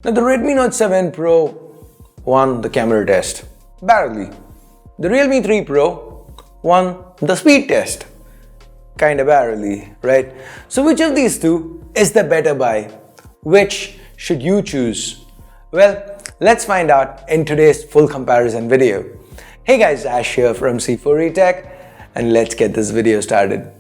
Now the Redmi Note 7 Pro won the camera test, barely. The Realme 3 Pro won the speed test, kinda barely, right? So which of these two is the better buy? Which should you choose? Well, let's find out in today's full comparison video. Hey guys, Ash here from C4E Tech, and let's get this video started.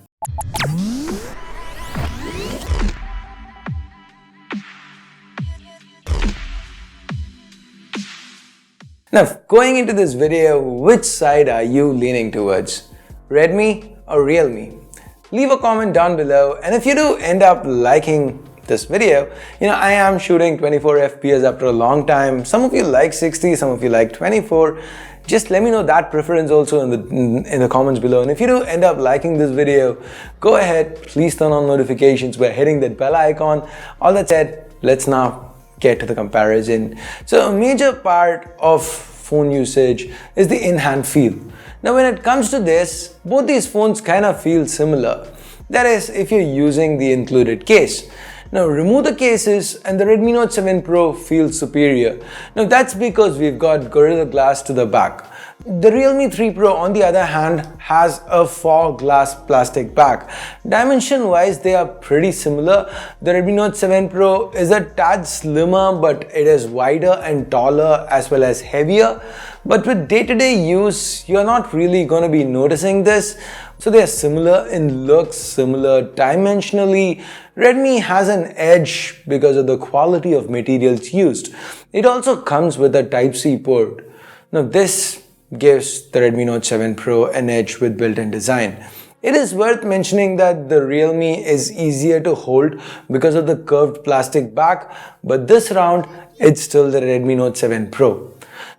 Now, going into this video, which side are you leaning towards? Redmi or Realme? Leave a comment down below, and if you do end up liking this video, I am shooting 24 FPS after a long time. Some of you like 60, some of you like 24. Just let me know that preference also in the comments below. And if you do end up liking this video, go ahead, please turn on notifications by hitting that bell icon. All that said, let's now get to the comparison. So a major part of phone usage is the in-hand feel. Now when it comes to this, both these phones kind of feel similar. That is, if you're using the included case. Now remove the cases and the Redmi Note 7 Pro feels superior. Now that's because we've got Gorilla Glass to the back. The Realme 3 Pro on the other hand has a fog glass plastic back. Dimension wise they are pretty similar. The Redmi Note 7 Pro is a tad slimmer, but it is wider and taller as well as heavier. But with day-to-day use, you're not really going to be noticing this. So they are similar in looks, similar dimensionally. Redmi has an edge because of the quality of materials used. It also comes with a Type-C port. Now this gives the Redmi Note 7 Pro an edge with built-in design. It is worth mentioning that the Realme is easier to hold because of the curved plastic back, but this round it's still the Redmi Note 7 Pro.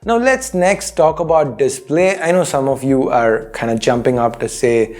Now let's next talk about display. I know some of you are kind of jumping up to say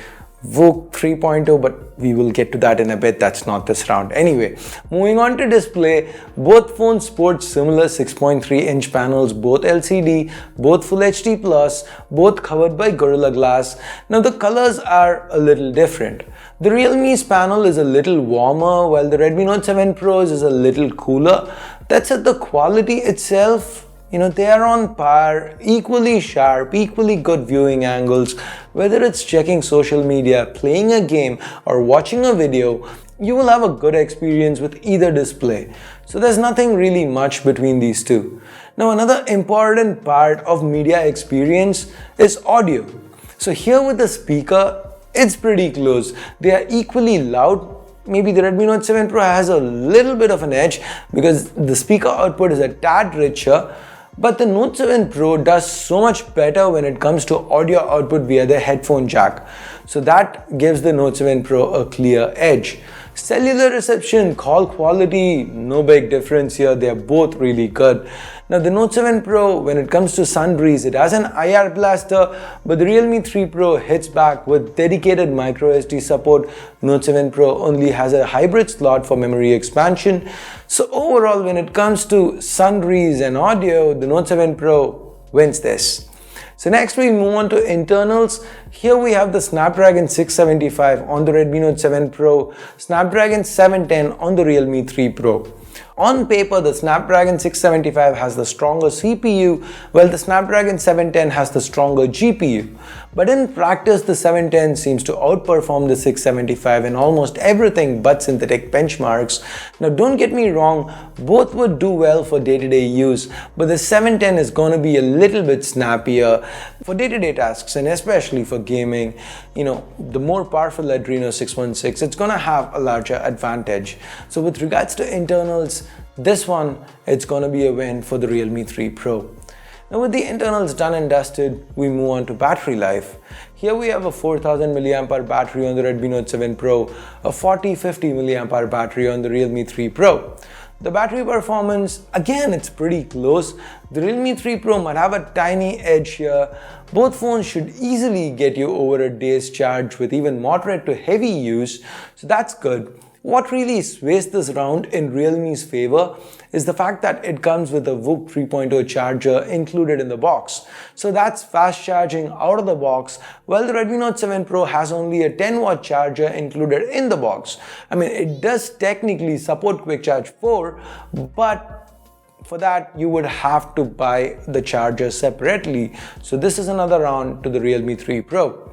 VOOC 3.0, but we will get to that in a bit. That's not this round. Anyway, moving on to display, both phones sport similar 6.3-inch panels, both LCD, both Full HD+, both covered by Gorilla Glass. Now the colors are a little different. The Realme's panel is a little warmer, while the Redmi Note 7 Pro's is a little cooler. That said, the quality itself, they are on par, equally sharp, equally good viewing angles. Whether it's checking social media, playing a game, or watching a video, you will have a good experience with either display. So there's nothing really much between these two. Now another important part of media experience is audio. So here with the speaker, it's pretty close. They are equally loud. Maybe the Redmi Note 7 Pro has a little bit of an edge because the speaker output is a tad richer. But the Note 7 Pro does so much better when it comes to audio output via the headphone jack. So that gives the Note 7 Pro a clear edge. Cellular reception, call quality, no big difference here. They are both really good. Now the Note 7 Pro, when it comes to sun breeze, it has an IR blaster, but the Realme 3 Pro hits back with dedicated microSD support. Note 7 Pro only has a hybrid slot for memory expansion. So overall, when it comes to sun breeze and audio, the Note 7 Pro wins this. So next we move on to internals. Here we have the Snapdragon 675 on the Redmi Note 7 Pro, Snapdragon 710 on the Realme 3 Pro. On paper, the Snapdragon 675 has the stronger CPU, while the Snapdragon 710 has the stronger GPU. But in practice, the 710 seems to outperform the 675 in almost everything but synthetic benchmarks. Now don't get me wrong, both would do well for day-to-day use, but the 710 is going to be a little bit snappier for day-to-day tasks, and especially for gaming. The more powerful Adreno 616, it's going to have a larger advantage. So with regards to internals, this one, it's going to be a win for the Realme 3 Pro. Now with the internals done and dusted, we move on to battery life. Here we have a 4000 mAh battery on the Redmi Note 7 Pro, a 4050 mAh battery on the Realme 3 Pro. The battery performance, again, it's pretty close. The Realme 3 Pro might have a tiny edge here. Both phones should easily get you over a day's charge with even moderate to heavy use, so that's good. What really sways this round in Realme's favor is the fact that it comes with a VOOC 3.0 charger included in the box. So that's fast charging out of the box, while the Redmi Note 7 Pro has only a 10-watt charger included in the box. I mean, it does technically support Quick Charge 4, but for that you would have to buy the charger separately. So this is another round to the Realme 3 Pro.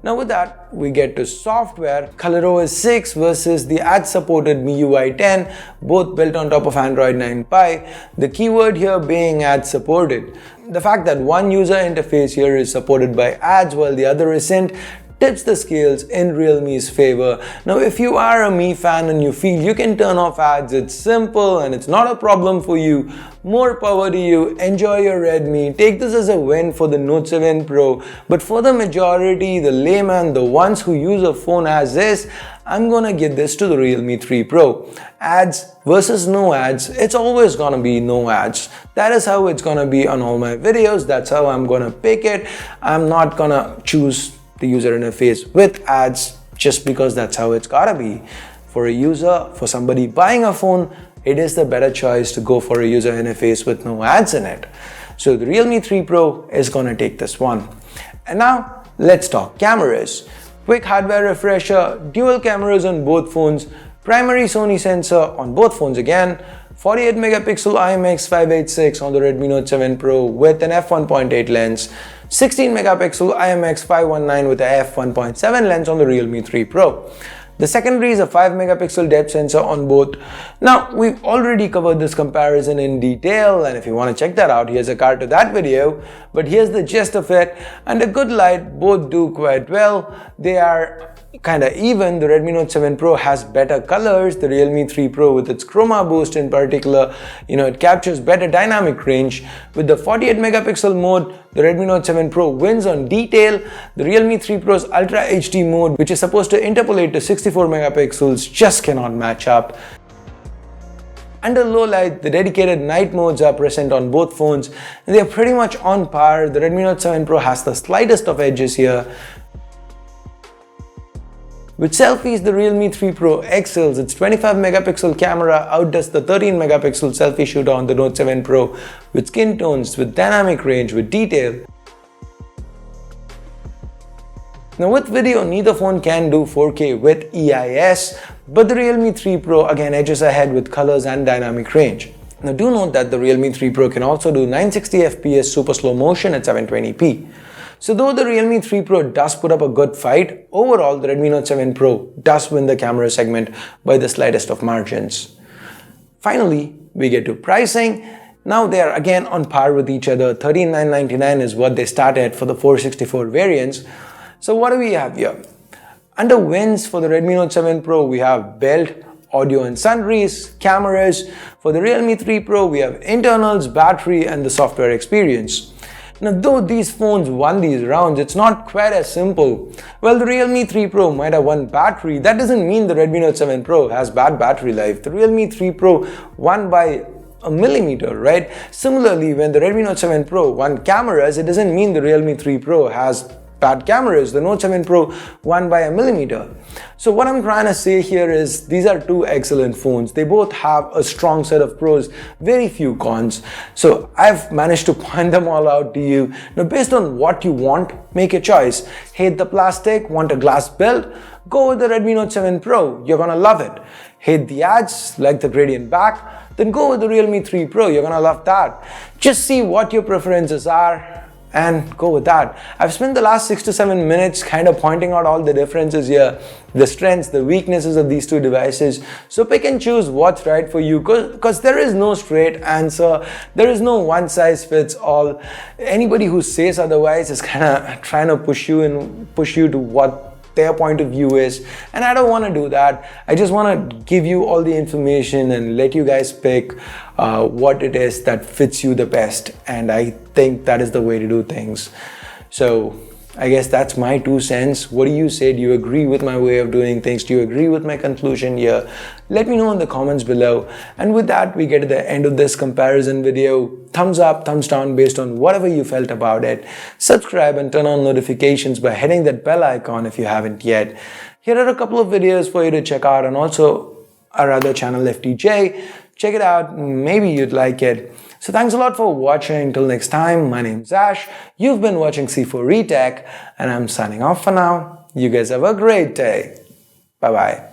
Now with that, we get to software. ColorOS 6 versus the ad-supported MIUI 10, both built on top of Android 9 Pie. The keyword here being ad-supported. The fact that one user interface here is supported by ads while the other isn't tips the scales in Realme's favor. Now if you are a Mi fan and you feel you can turn off ads, it's simple and it's not a problem for you, more power to you. Enjoy your Redmi. Take this as a win for the Note 7 Pro. But for the majority, the layman, the ones who use a phone as is, I'm gonna give this to the Realme 3 Pro. Ads versus no ads, it's always gonna be no ads. That is how it's gonna be on all my videos. That's how I'm gonna pick it. I'm not gonna choose the user interface with ads just because that's how it's gotta be. For a user, for somebody buying a phone, it is the better choice to go for a user interface with no ads in it. So the Realme 3 Pro is gonna take this one. And now let's talk cameras. Quick hardware refresher, dual cameras on both phones, primary Sony sensor on both phones again, 48 megapixel IMX586 on the Redmi Note 7 Pro with an f1.8 lens, 16 megapixel IMX519 with a f1.7 lens on the Realme 3 Pro. The secondary is a 5 megapixel depth sensor on both. Now, we've already covered this comparison in detail, and if you want to check that out, here's a card to that video. But here's the gist of it. Under good light, both do quite well. They are kind of even. The Redmi Note 7 Pro has better colors. The Realme 3 Pro with its chroma boost in particular, it captures better dynamic range. With the 48 megapixel mode, the Redmi Note 7 Pro wins on detail. The Realme 3 Pro's Ultra HD mode, which is supposed to interpolate to 64 megapixels, just cannot match up. Under low light, the dedicated night modes are present on both phones and they are pretty much on par. The Redmi Note 7 Pro has the slightest of edges here. With selfies, the Realme 3 Pro excels. Its 25 megapixel camera outdoes the 13 megapixel selfie shooter on the Note 7 Pro with skin tones, with dynamic range, with detail. Now with video, neither phone can do 4K with EIS, but the Realme 3 Pro again edges ahead with colors and dynamic range. Now do note that the Realme 3 Pro can also do 960 FPS super slow motion at 720p. So though the Realme 3 Pro does put up a good fight, overall the Redmi Note 7 Pro does win the camera segment by the slightest of margins. Finally, we get to pricing. Now they are again on par with each other. $13,999 is what they start at for the 464 variants. So what do we have here? Under wins for the Redmi Note 7 Pro, we have build, audio and sundries, cameras. For the Realme 3 Pro, we have internals, battery and the software experience. Now, though these phones won these rounds, it's not quite as simple. Well, the Realme 3 Pro might have won battery. That doesn't mean the Redmi Note 7 Pro has bad battery life. The Realme 3 Pro won by a millimeter, right? Similarly, when the Redmi Note 7 Pro won cameras, it doesn't mean the Realme 3 Pro has bad cameras. The Note 7 Pro won by a millimeter. So what I'm trying to say here is these are two excellent phones. They both have a strong set of pros, very few cons. So I've managed to point them all out to you. Now based on what you want, make a choice. Hate the plastic, want a glass build? Go with the Redmi Note 7 Pro, you're gonna love it. Hate the ads, like the gradient back? Then go with the Realme 3 Pro, you're gonna love that. Just see what your preferences are and go with that. I've spent the last 6 to 7 minutes kind of pointing out all the differences here, the strengths, the weaknesses of these two devices. So pick and choose what's right for you, because there is no straight answer. There is no one size fits all. Anybody who says otherwise is kind of trying to push you to what their point of view is, and I don't want to do that. I just want to give you all the information and let you guys pick what it is that fits you the best, and I think that is the way to do things. So I guess that's my 2 cents. What do you say? Do you agree with my way of doing things? Do you agree with my conclusion here? Let me know in the comments below. And with that, we get to the end of this comparison video. Thumbs up, thumbs down based on whatever you felt about it. Subscribe and turn on notifications by hitting that bell icon if you haven't yet. Here are a couple of videos for you to check out, and also our other channel FTJ. Check it out, maybe you'd like it. So thanks a lot for watching. Till next time, my name's Ash. You've been watching C4E Tech, and I'm signing off for now. You guys have a great day. Bye-bye.